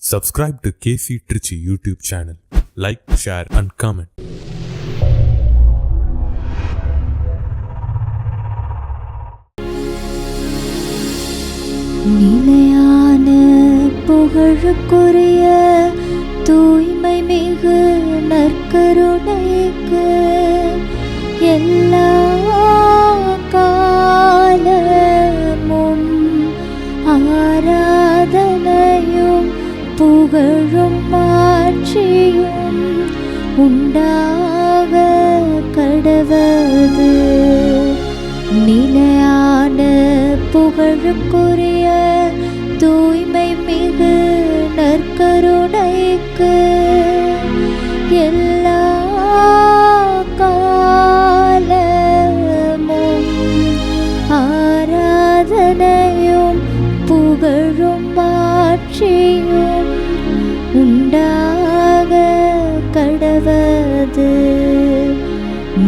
Subscribe to KC Trichy YouTube channel. Like, share and comment. நிலையான புகழுக்குரிய தூய்மை மிகு நற்கருணைக்கு எல்லா காலமும் ஆராதனையும் புகழும் மாட்சியும் உண்டாக கடவது. நிலையான புகழுக்குரிய தூய்மை மிகு நற்கருணைக்கு எல்லா காலமும் ஆராதனையும் புகழும் மாட்சியும் உண்டாக கடவது.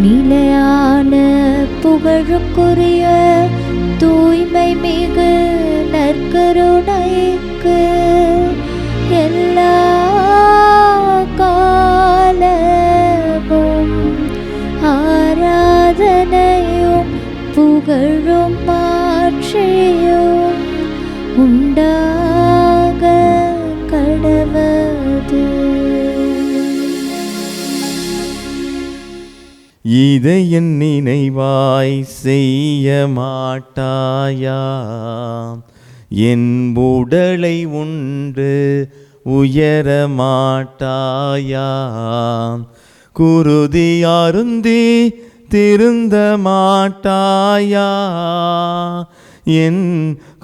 நிலையான புகழுக்குரிய தூய்மை மிகு நற்கருணைக்கு எல்லா காலமும் ஆராதனையும் புகழும் மாட்சியும் உண்டாக கடவது. இதை என் நினைவாய் செய்ய மாட்டாயா? என் உடலை உண்டு உயர மாட்டாயா? குருதி அருந்தி திருந்த மாட்டாயா? என்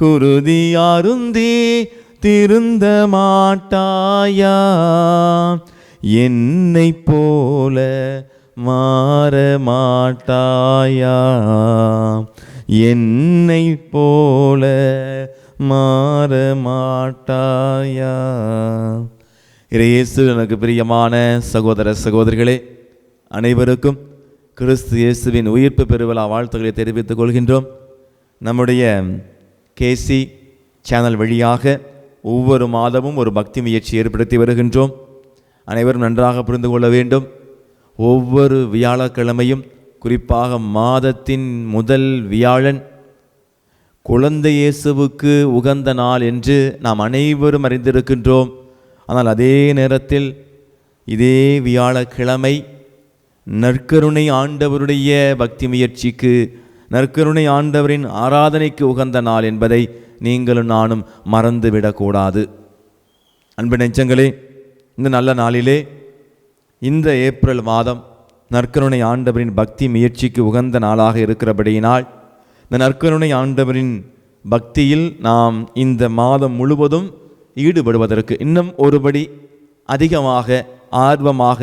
குருதி அருந்தி திருந்த மாட்டாயா? என்னை போல மாற மாட்டாயா? என்னை போல மாற மாட்டாயா? இயேசு எனக்கு பிரியமான சகோதர சகோதரிகளே, அனைவருக்கும் கிறிஸ்து இயேசுவின் உயிர்ப்பு பெருவிழா வாழ்த்துக்களை தெரிவித்துக் கொள்கின்றோம். நம்முடைய கேசி சேனல் வழியாக ஒவ்வொரு மாதமும் ஒரு பக்தி முயற்சி ஏற்படுத்தி வருகின்றோம். அனைவரும் நன்றாக புரிந்து கொள்ள வேண்டும். ஒவ்வொரு வியாழக்கிழமையும், குறிப்பாக மாதத்தின் முதல் வியாழன் குழந்தை இயேசுவுக்கு உகந்த நாள் என்று நாம் அனைவரும் அறிந்திருக்கின்றோம். ஆனால் அதே நேரத்தில் இதே வியாழக்கிழமை நற்கருணை ஆண்டவருடைய பக்தி முயற்சிக்கு, நற்கருணை ஆண்டவரின் ஆராதனைக்கு உகந்த நாள் என்பதை நீங்களும் நானும் மறந்துவிடக்கூடாது. அன்பு நெஞ்சங்களே, இந்த நல்ல நாளிலே, இந்த ஏப்ரல் மாதம் நற்கருணை ஆண்டவரின் பக்தி முயற்சிக்கு உகந்த நாளாக இருக்கிறபடியினால், இந்த நற்கருணை ஆண்டவரின் பக்தியில் நாம் இந்த மாதம் முழுவதும் ஈடுபடுவதற்கு, இன்னும் ஒருபடி அதிகமாக ஆர்வமாக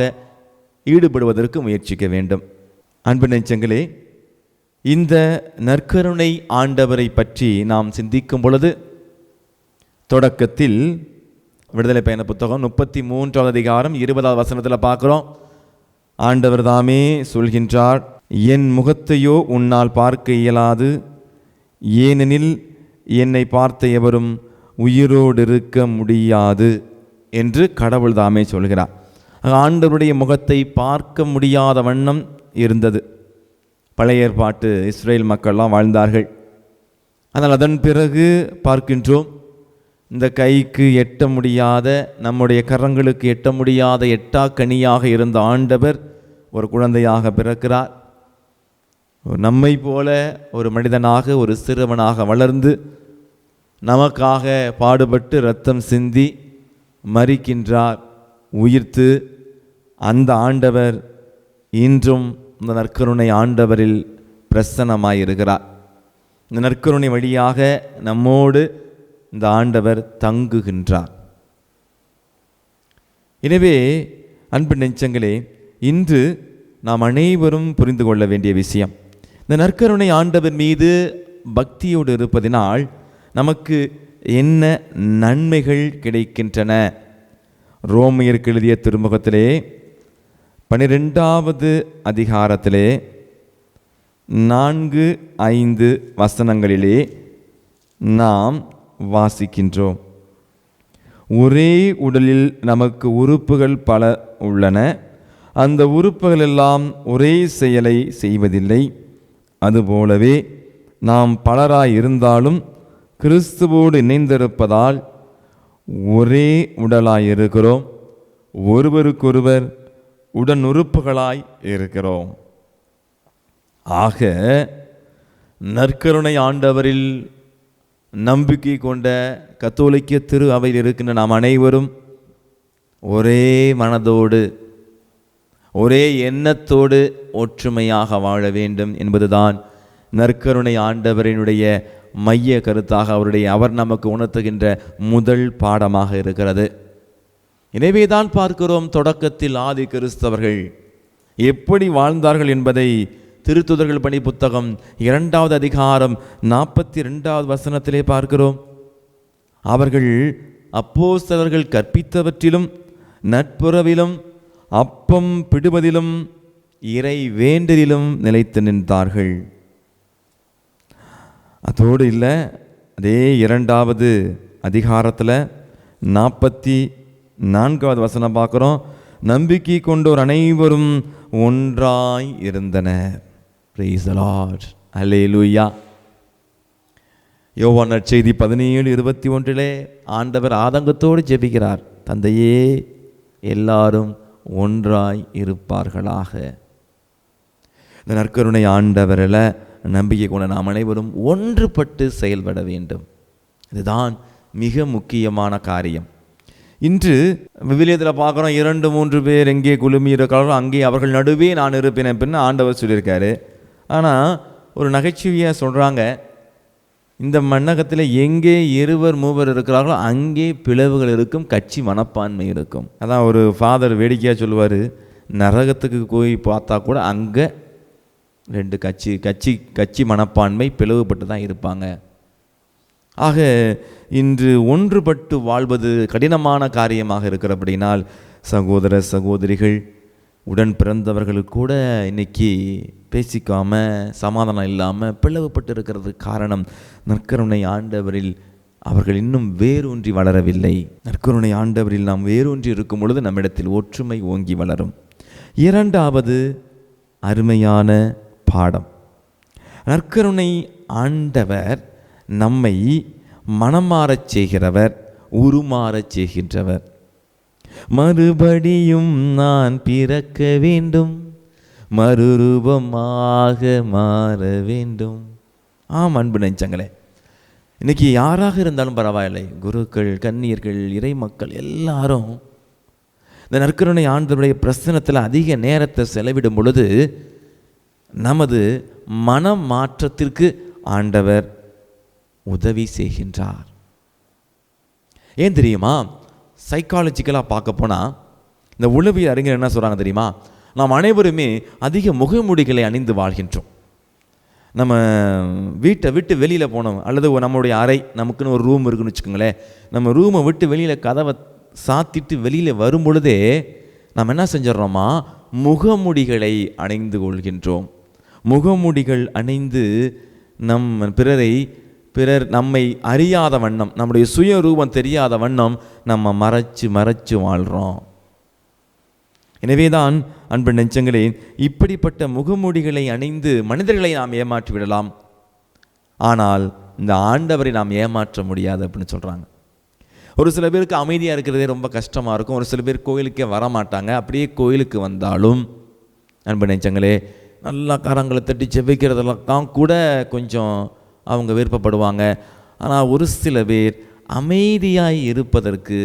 ஈடுபடுவதற்கு முயற்சிக்க வேண்டும். அன்பு நெஞ்சங்களே, இந்த நற்கருணை ஆண்டவரை பற்றி நாம் சிந்திக்கும் பொழுது, தொடக்கத்தில் விடுதலை பயண புத்தகம் 33வது அதிகாரம் 20வது வசனத்தில் பார்க்குறோம். ஆண்டவர் தாமே சொல்கின்றார், என் முகத்தையோ உன்னால் பார்க்க இயலாது, ஏனெனில் என்னை பார்த்த எவரும் உயிரோடு இருக்க முடியாது என்று கடவுள் தாமே சொல்கிறார். ஆண்டவருடைய முகத்தை பார்க்க முடியாத வண்ணம் இருந்தது. பழைய ஏற்பாட்டு இஸ்ரேல் மக்கள்லாம் வாழ்ந்தார்கள். ஆனால் அதன் பிறகு பார்க்கின்றோம், இந்த கைக்கு எட்ட முடியாத, நம்முடைய கரங்களுக்கு எட்ட முடியாத எட்டாக்கனியாக இருந்த ஆண்டவர் ஒரு குழந்தையாக பிறக்கிறார். நம்மை போல ஒரு மனிதனாக, ஒரு சிறுவனாக வளர்ந்து நமக்காக பாடுபட்டு இரத்தம் சிந்தி மரிக்கின்றார், உயிர்த்து. அந்த ஆண்டவர் இன்றும் இந்த நற்கருணை ஆண்டவரில் பிரசன்னமாயிருக்கிறார். இந்த நற்கருணை வழியாக நம்மோடு இந்த ஆண்டவர் தங்குகின்றார். எனவே அன்பு நெஞ்சங்களே, இன்று நாம் அனைவரும் புரிந்து கொள்ள வேண்டிய விஷயம், இந்த நற்கருணை ஆண்டவர் மீது பக்தியோடு இருப்பதினால் நமக்கு என்ன நன்மைகள் கிடைக்கின்றன? ரோமையருக்கு எழுதிய திருமுகத்திலே 12வது அதிகாரத்திலே 4-5 வசனங்களிலே நாம் வாசிக்கின்றோம். ஒரே உடலில் நமக்கு உறுப்புகள் பல உள்ளன. அந்த உறுப்புகள் எல்லாம் ஒரே செயலை செய்வதில்லை. அதுபோலவே நாம் பலராய் இருந்தாலும் கிறிஸ்துவோடு இணைந்திருப்பதால் ஒரே உடலாய் இருக்கிறோம். ஒருவருக்கொருவர் உடன் உறுப்புகளாய் இருக்கிறோம். ஆக நற்கருணை ஆண்டவரில் நம்பிக்கை கொண்ட கத்தோலிக்க திரு அவையில் இருக்கின்ற நாம் அனைவரும் ஒரே மனதோடு ஒரே எண்ணத்தோடு ஒற்றுமையாக வாழ வேண்டும் என்பதுதான் நற்கருணை ஆண்டவரினுடைய மைய கருத்தாக அவர் நமக்கு உணர்த்துகின்ற முதல் பாடமாக இருக்கிறது. எனவேதான் பார்க்கிறோம், தொடக்கத்தில் ஆதி கிறிஸ்தவர்கள் எப்படி வாழ்ந்தார்கள் என்பதை திருத்துதர்கள் பணி புத்தகம் 2வது அதிகாரம் 42வது வசனத்திலே பார்க்கிறோம். அவர்கள் அப்போஸ்தலர்கள் கற்பித்தவற்றிலும் நட்புறவிலும் அப்பம் பிடுவதிலும் இறை வேண்டலிலும் நிலைத்து நின்றார்கள். அதோடு இல்லை, அதே 2வது அதிகாரத்தில் 44வது வசனம் பார்க்குறோம். நம்பிக்கை கொண்டோர் அனைவரும் ஒன்றாய் இருந்தனர். பிரைஸ் தி லார்ட், அல்லேலூயா. யோவான் நற்செய்தி 17:21 ஆண்டவர் ஆதங்கத்தோடு ஜெபிக்கிறார், தந்தையே எல்லாரும் ஒன்றாய் இருப்பார்களாக. இந்த நற்கருணை ஆண்டவரில் நம்பிக்கை கொண்ட நாம் அனைவரும் ஒன்றுபட்டு செயல்பட வேண்டும். இதுதான் மிக முக்கியமான காரியம். இன்று விவிலியத்தில் பார்க்குறோம், 2-3 பேர் எங்கே குழுமி இருக்கிறார்களோ அங்கே அவர்கள் நடுவே நான் இருப்பேன் அப்படின்னு ஆண்டவர் சொல்லியிருக்காரு. ஆனால் ஒரு நகைச்சுவையாக சொல்கிறாங்க, இந்த மண்ணகத்தில் எங்கே 2-3 இருக்கிறார்களோ அங்கே பிளவுகள் இருக்கும், கட்சி மனப்பான்மை இருக்கும். அதான் ஒரு ஃபாதர் வேடிக்கையாக சொல்லுவார், நரகத்துக்கு போய் பார்த்தா கூட அங்கே 2 கட்சி மனப்பான்மை பிளவுபட்டு தான் இருப்பாங்க. ஆக இன்று ஒன்றுபட்டு வாழ்வது கடினமான காரியமாக இருக்கிறபடினால் சகோதர சகோதரிகள் உடன் பிறந்தவர்களுக்கு கூட இன்னைக்கு பேசிக்காமல் சமாதானம் இல்லாமல் பிளவுபட்டு இருக்கிறதுக்கு காரணம் நற்கருணை ஆண்டவரில் அவர்கள் இன்னும் வேரூன்றி வளரவில்லை. நற்கருணை ஆண்டவரில் நாம் வேரூன்றி இருக்கும் பொழுது நம்மிடத்தில் ஒற்றுமை ஓங்கி வளரும். 2வது அருமையான பாடம், நற்கருணை ஆண்டவர் நம்மை மனமாறச் செய்கிறவர், உருமாறச் செய்கின்றவர். மறுபடியும் நான் பிறக்க வேண்டும், மறுரூபமாக மாற வேண்டும். ஆம் அன்பு நெஞ்சங்களே, இன்னைக்கு யாராக இருந்தாலும் பரவாயில்லை, குருக்கள், கன்னியர்கள், இறை மக்கள் எல்லாரும் இந்த நற்கருணை ஆண்டவருடைய பிரசனத்தில் அதிக நேரத்தை செலவிடும் பொழுது நமது மனமாற்றத்திற்கு ஆண்டவர் உதவி செய்கின்றார். ஏன் தெரியுமா? சைக்காலஜிக்கலாக பார்க்க போனால் இந்த உளவியல் அறிஞர் என்ன சொல்கிறாங்க தெரியுமா? நாம் அனைவருமே அதிக முகமூடிகளை அணிந்து வாழ்கின்றோம். நம்ம வீட்டை விட்டு வெளியில் போனோம், அல்லது நம்மளுடைய அறை, நமக்குன்னு ஒரு ரூம் இருக்குன்னு வச்சுக்கோங்களேன், நம்ம ரூமை விட்டு வெளியில் கதவை சாத்திட்டு வெளியில் வரும் பொழுதே நம்ம என்ன செஞ்சிடறோமா, முகமூடிகளை அணிந்து கொள்கின்றோம். முகமூடிகள் அணிந்து பிறர் நம்மை அறியாத வண்ணம், நம்முடைய சுயரூபம் தெரியாத வண்ணம் நம்ம மறைச்சு வாழ்கிறோம். எனவேதான் அன்பு நெஞ்சங்களே, இப்படிப்பட்ட முகமூடிகளை அணிந்து மனிதர்களை நாம் ஏமாற்றி விடலாம், ஆனால் இந்த ஆண்டவரை நாம் ஏமாற்ற முடியாது அப்படின்னு சொல்கிறாங்க. ஒரு சில பேருக்கு அமைதியாக இருக்கிறதே ரொம்ப கஷ்டமாக இருக்கும். ஒரு சில பேர் கோயிலுக்கே வரமாட்டாங்க. அப்படியே கோயிலுக்கு வந்தாலும் அன்பு நெஞ்சங்களே, நல்லா கரங்களை தட்டி செபிக்கிறதெல்லாம் கூட கொஞ்சம் அவங்க விருப்பப்படுவாங்க. ஆனால் ஒரு சில பேர் அமைதியாய் இருப்பதற்கு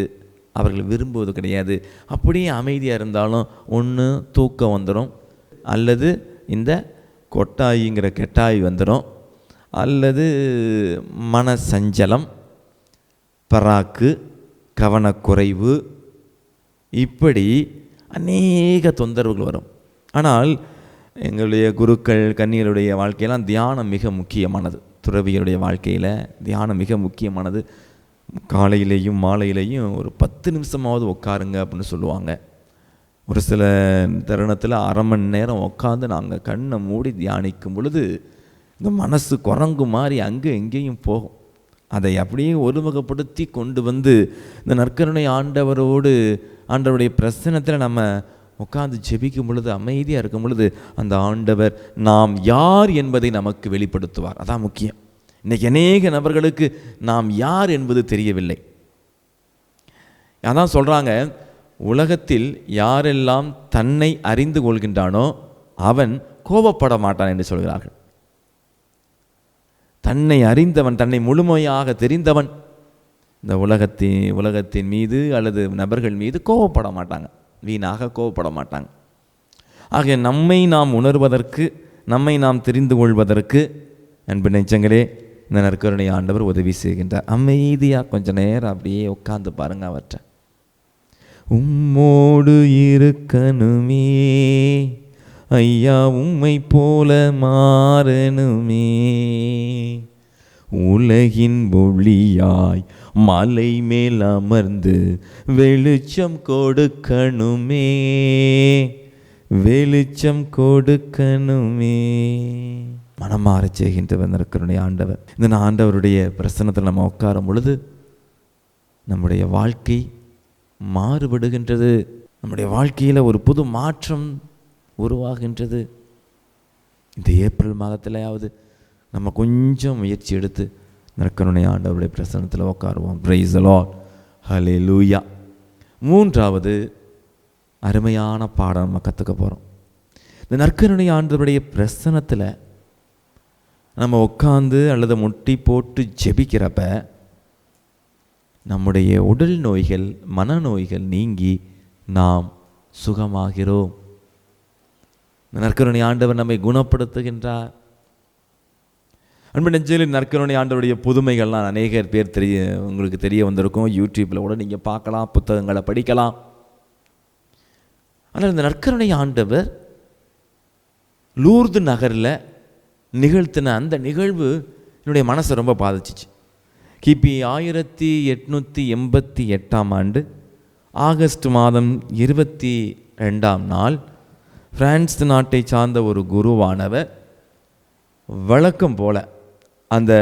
அவர்கள் விரும்புவது கிடையாது. அப்படியே அமைதியாக இருந்தாலும் ஒன்று தூக்கம் வந்துடும், அல்லது இந்த கொட்டாயிங்கிற கெட்டாய் வந்துடும், அல்லது மன சஞ்சலம், பராக்கு, கவனக்குறைவு, இப்படி அநேக தொந்தரவுகள் வரும். ஆனால் எங்களுடைய குருக்கள், கன்னியருடைய வாழ்க்கையெல்லாம் தியானம் மிக முக்கியமானது. துறவியருடைய வாழ்க்கையில் தியானம் மிக முக்கியமானது. காலையிலேயும் மாலையிலேயும் ஒரு 10 நிமிஷமாவது உட்காருங்க அப்படின்னு சொல்லுவாங்க. ஒரு சில தருணத்தில் அரை மணி நேரம் உட்காந்து நாங்கள் கண்ணை மூடி தியானிக்கும் பொழுது இந்த மனசு குரங்கு மாதிரி அங்கே எங்கேயும் போகும். அதை அப்படியே ஒருமுகப்படுத்தி கொண்டு வந்து இந்த நற்கருணை ஆண்டவருடைய பிரசன்னத்தில் நம்ம உட்காந்து ஜெபிக்கும் பொழுது, அமைதியாக இருக்கும் பொழுது, அந்த ஆண்டவர் நாம் யார் என்பதை நமக்கு வெளிப்படுத்துவார். அதான் முக்கியம். இன்றைக்கி அநேக நபர்களுக்கு நாம் யார் என்பது தெரியவில்லை. அதான் சொல்கிறாங்க, உலகத்தில் யாரெல்லாம் தன்னை அறிந்து கொள்கின்றானோ அவன் கோபப்பட மாட்டான் என்று சொல்கிறார்கள். தன்னை அறிந்தவன், தன்னை முழுமையாக தெரிந்தவன் இந்த உலகத்தின் மீது அல்லது நபர்கள் மீது கோபப்பட மாட்டாங்க, வீணாக கோபப்பட மாட்டாங்க. ஆக நம்மை நாம் உணர்வதற்கு, நம்மை நாம் தெரிந்து கொள்வதற்கு அன்பு நெஞ்சங்களே இந்த நற்கருணை ஆண்டவர் உதவி செய்கின்றார். அமைதியாக கொஞ்சம் நேரம் அப்படியே உட்கார்ந்து பாருங்க. அவற்றை உம்மோடு இருக்கணுமே ஐயா, உம்மை போல மாறணுமே, உலகின் ஒளியாய் மலை மேல் அமர்ந்து வெளிச்சம் கொடுக்கணுமே, வெளிச்சம் கொடுக்கணுமே. மனமாற செய்கின்றவர் நற்கருணை ஆண்டவர். இந்த ஆண்டவருடைய பிரசன்னத்தில் நம்ம உட்காரும் பொழுது நம்முடைய வாழ்க்கை மாறுபடுகின்றது. நம்முடைய வாழ்க்கையில் ஒரு புது மாற்றம் உருவாகின்றது. இந்த ஏப்ரல் மாதத்திலேயாவது நம்ம கொஞ்சம் முயற்சி எடுத்து நற்கருணை ஆண்டவருடைய பிரசன்னத்தில் உட்காருவோம். பிரைஸ் தி லார்ட், ஹல்லேலூயா. மூன்றாவது அருமையான பாடம் நம்ம கற்றுக்க போகிறோம். இந்த நற்கருணை ஆண்டவருடைய பிரசன்னத்தில் நம்ம உட்காந்து அல்லது முட்டி போட்டு ஜெபிக்கிறப்ப நம்முடைய உடல் நோய்கள், மனநோய்கள் நீங்கி நாம் சுகமாகிறோம். நற்கருணை ஆண்டவர் நம்மை குணப்படுத்துகின்றார். அன்பு நெஞ்சங்களில் நற்கருணை ஆண்டவருடைய புதுமைகள்லாம் அநேகர் பேர் உங்களுக்கு தெரிய வந்திருக்கும். யூடியூப்பில் கூட நீங்கள் பார்க்கலாம், புத்தகங்களை படிக்கலாம். ஆனால் இந்த நற்கருணை ஆண்டவர் லூர்து நகரில் நிகழ்த்தின அந்த நிகழ்வு என்னுடைய மனசை ரொம்ப பாதிச்சிச்சு. கிபி 1888 ஆகஸ்ட் மாதம் 22 பிரான்ஸ் நாட்டை சார்ந்த ஒரு குருவானவர் வழக்கம் போல அந்த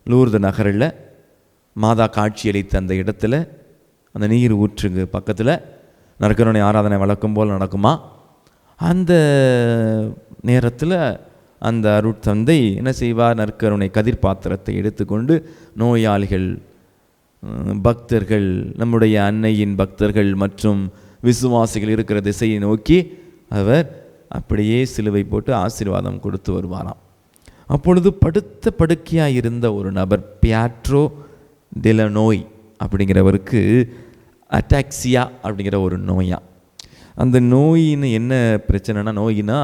லூர்து நகரில் மாதா காட்சியளித்த அந்த இடத்துல, அந்த நீர் ஊற்றுங்க பக்கத்தில் நற்கருணை ஆராதனை வழக்கம் போல் நடக்குமா. அந்த நேரத்தில் அந்த அருட்தந்தை என்ன செய்வார், நற்கருணை கதிர் பாத்திரத்தை எடுத்துக்கொண்டு நோயாளிகள், பக்தர்கள், நம்முடைய அன்னையின் பக்தர்கள் மற்றும் விசுவாசிகள் இருக்கிற திசையை நோக்கி அவர் அப்படியே சிலுவை போட்டு ஆசீர்வாதம் கொடுத்து வருவாராம். அப்பொழுது படுத்த படுக்கையாக இருந்த ஒரு நபர், பியாட்ரோ டெலனோய் அப்படிங்கிறவருக்கு அட்டாக்சியா அப்படிங்கிற ஒரு நோயா. அந்த நோயின்னு என்ன பிரச்சனைனா,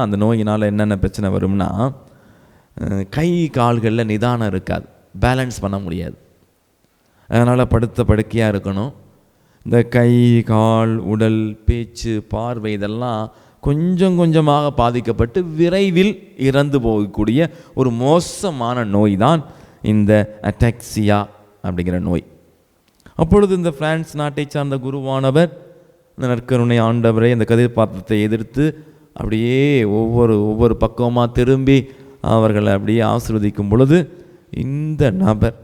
அந்த நோயினால் என்னென்ன பிரச்சனை வரும்னா, கை கால்களில் நிதானம் இருக்காது, பேலன்ஸ் பண்ண முடியாது. அதனால் படுத்த படுக்கையாக இருக்கணும். இந்த கை, கால், உடல், பேச்சு, பார்வை இதெல்லாம் கொஞ்சம் கொஞ்சமாக பாதிக்கப்பட்டு விரைவில் இறந்து போகக்கூடிய ஒரு மோசமான நோய் தான் இந்த அட்டாக்சியா அப்படிங்கிற நோய். அப்பொழுது இந்த பிரான்ஸ் நாட்டை சார்ந்த குருவானவர் இந்த நற்கருணை ஆண்டவரை இந்த கதிர் பாத்திரத்தை எதிர்த்து அப்படியே ஒவ்வொரு பக்கமாக திரும்பி அவர்களை அப்படியே ஆசீர்வதிக்கும் பொழுது, இந்த நபர்,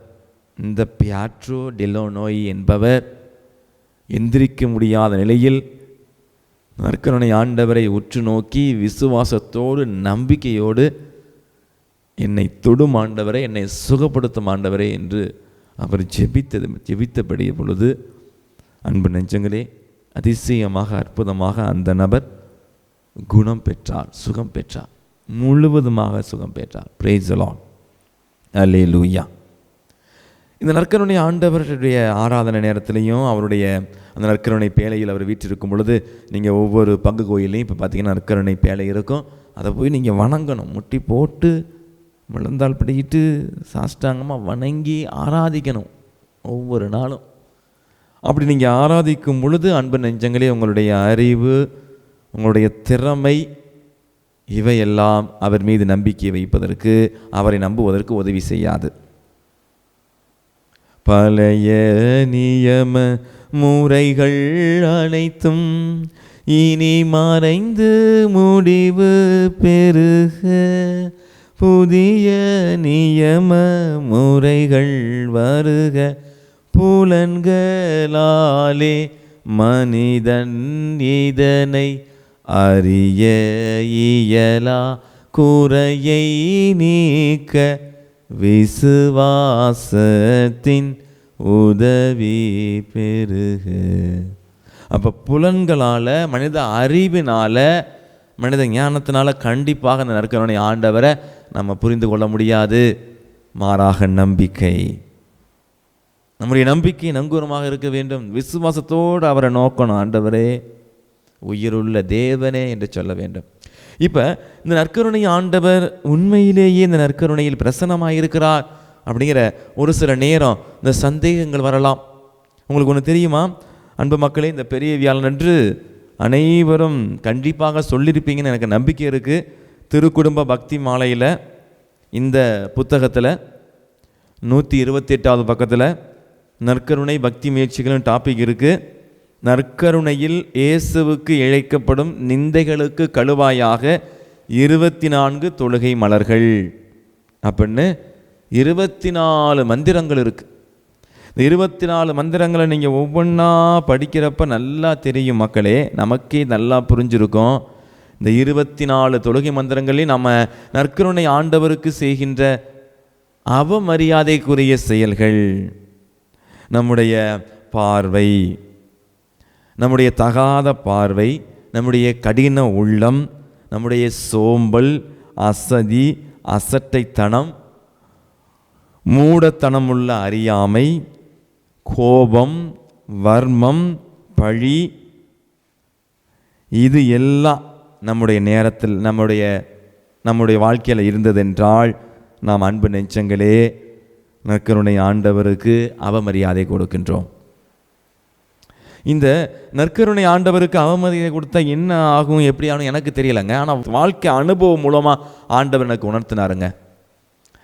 இந்த பியாட்ரோ டெலனோய் என்பவர் எந்திரிக்க முடியாத நிலையில் நற்கருணை ஆண்டவரை உற்று நோக்கி விசுவாசத்தோடு, நம்பிக்கையோடு, என்னை தொடும் ஆண்டவரை, என்னை சுகப்படுத்தும் ஆண்டவரே என்று அவர் ஜெபித்தபடி பொழுது, அன்பு நெஞ்சங்களே, அதிசயமாக அற்புதமாக அந்த நபர் குணம் பெற்றார், சுகம் பெற்றார், முழுவதுமாக சுகம் பெற்றார். பிரைஸ் தி லார்ட், அல்லேலூயா. இந்த நற்கருணை ஆண்டவருடைய ஆராதனை நேரத்திலையும் அவருடைய அந்த நற்கருணை பேழையில் அவர் வீற்றிருக்கும் பொழுது, நீங்கள் ஒவ்வொரு பங்கு கோயிலையும் இப்போ பார்த்தீங்கன்னா நற்கருணை பேழை இருக்கும். அதை போய் நீங்கள் வணங்கணும், முட்டி போட்டு விழுந்தால் படிக்கிட்டு சாஷ்டாங்கமாக வணங்கி ஆராதிக்கணும் ஒவ்வொரு நாளும். அப்படி நீங்கள் ஆராதிக்கும் பொழுது அன்பு நெஞ்சங்களே, உங்களுடைய அறிவு, உங்களுடைய திறமை இவையெல்லாம் அவர் மீது நம்பிக்கை வைப்பதற்கு, அவரை நம்புவதற்கு உதவி செய்யாது. பழைய நியம முறைகள் அனைத்தும் இனி மறைந்து முடிவு பெறுக, புதிய நியம முறைகள் வருக, புலன்களாலே மனிதன் இதனை அறிய இயலா, குறையை நீக்க விசுவாசத்தின் உதவி பெருக. அப்போ புலன்களால், மனித அறிவினால், மனித ஞானத்தினால கண்டிப்பாக அந்த நற்கருணை ஆண்டவரை நம்ம புரிந்து கொள்ள முடியாது. மாறாக நம்பிக்கை, நம்முடைய நம்பிக்கை நங்கூரமாக இருக்க வேண்டும். விசுவாசத்தோடு அவரை நோக்கணும். ஆண்டவரே, உயிருள்ள தேவனே என்று சொல்ல வேண்டும். இப்போ இந்த நற்கருணை ஆண்டவர் உண்மையிலேயே இந்த நற்கருணையில் பிரசன்னமாக இருக்கிறார் அப்படிங்கிற ஒரு சில நேரம் இந்த சந்தேகங்கள் வரலாம். உங்களுக்கு ஒன்று தெரியுமா அன்பு மக்களே, இந்த பெரிய வியாழனன்று அனைவரும் கண்டிப்பாக சொல்லியிருப்பீங்கன்னு எனக்கு நம்பிக்கை இருக்குது. திருக்குடும்ப பக்தி மாலையில் இந்த புத்தகத்தில் 128வது பக்கத்தில் நற்கருணை பக்தி முயற்சிகளும் டாபிக் இருக்குது. நற்கருணையில் இயேசுவுக்கு இழைக்கப்படும் நிந்தைகளுக்கு கழுவாயாக 24 தொழுகை மலர்கள் அப்படின்னு 24 மந்திரங்கள் இருக்குது. இந்த 24 மந்திரங்களை நீங்கள் ஒவ்வொன்றா படிக்கிறப்ப நல்லா தெரியும் மக்களே, நமக்கே நல்லா புரிஞ்சிருக்கும். இந்த 24 தொழுகை மந்திரங்களையும் நம்ம நற்கருணை ஆண்டவருக்கு செய்கின்ற அவமரியாதைக்குரிய செயல்கள், நம்முடைய பார்வை, நம்முடைய தகாத பார்வை, நம்முடைய கடின உள்ளம், நம்முடைய சோம்பல், அசதி, அசட்டைத்தனம், மூடத்தனமுள்ள அறியாமை, கோபம், வர்மம், பழி, இது எல்லாம் நம்முடைய நேரத்தில் நம்முடைய வாழ்க்கையில் இருந்ததென்றால் நாம் அன்பு நெஞ்சங்களே நற்கருணை ஆண்டவருக்கு அவமரியாதை கொடுக்கின்றோம். இந்த நற்கருணை ஆண்டவருக்கு அவமரியாதை கொடுத்தா என்ன ஆகும், எப்படி ஆகும் எனக்கு தெரியலைங்க. ஆனால் வாழ்க்கை அனுபவம் மூலமாக ஆண்டவர் எனக்கு உணர்த்தினாருங்க.